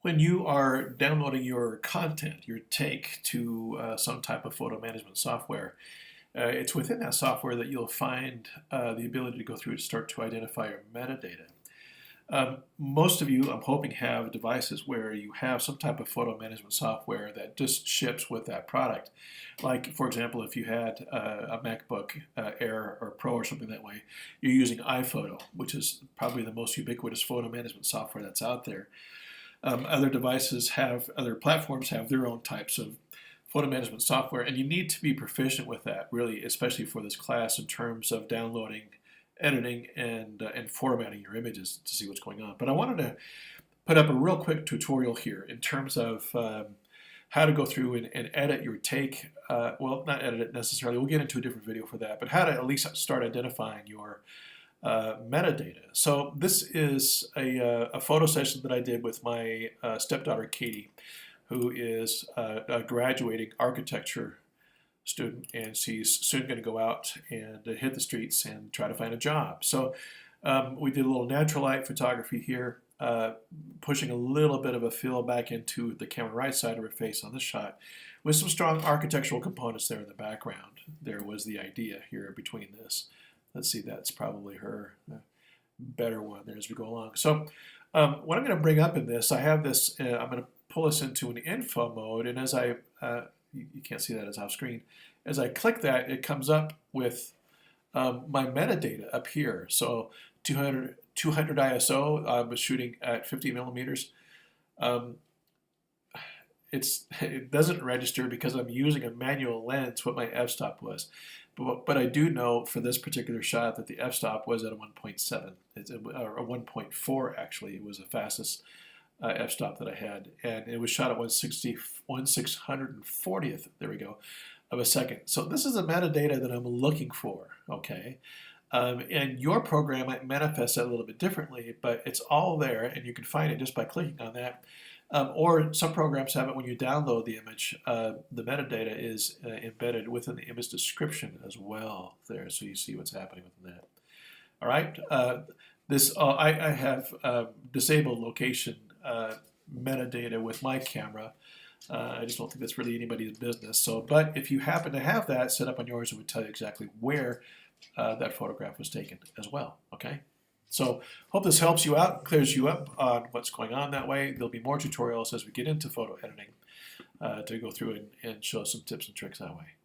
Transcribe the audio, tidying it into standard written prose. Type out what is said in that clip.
When you are downloading your content, your take to some type of photo management software, it's within that software that you'll find the ability to go through and start to identify your metadata. Most of you, I'm hoping, have devices where you have some type of photo management software that just ships with that product. Like, for example, if you had a MacBook Air or Pro or something that way, you're using iPhoto, which is probably the most ubiquitous photo management software that's out there. Other platforms have their own types of photo management software, and you need to be proficient with that, really, especially for this class in terms of downloading, editing, and formatting your images to see what's going on. But I wanted to put up a real quick tutorial here in terms of how to go through and edit your take. Well, not edit it necessarily. We'll get into a different video for that, but how to at least start identifying your metadata. So this is a photo session that I did with my stepdaughter Katie, who is a graduating architecture student, and she's soon going to go out and hit the streets and try to find a job. So we did a little natural light photography here, pushing a little bit of a fill back into the camera right side of her face on this shot, with some strong architectural components there in the background. There was the idea here between this. Let's see, that's probably her better one there as we go along. So what I'm going to bring up in this, I have this, I'm going to pull this into an info mode, and as you can't see that as off screen, as I click that, it comes up with my metadata up here. So 200 ISO, I was shooting at 50 millimeters. It doesn't register because I'm using a manual lens what my f-stop was. But I do know for this particular shot that the f-stop was at a 1.7, or a 1.4 actually. It was the fastest f-stop that I had, and it was shot at 1/640th, there we go, of a second. So this is the metadata that I'm looking for, okay? And your program might manifest that a little bit differently, but it's all there, and you can find it just by clicking on that. Or some programs have it when you download the image. The metadata is embedded within the image description as well there, so you see what's happening within that. All right, I have disabled location metadata with my camera. I just don't think that's really anybody's business. So, but if you happen to have that set up on yours, it would tell you exactly where that photograph was taken as well. Okay. So hope this helps you out, clears you up on what's going on that way. There'll be more tutorials as we get into photo editing to go through and show some tips and tricks that way.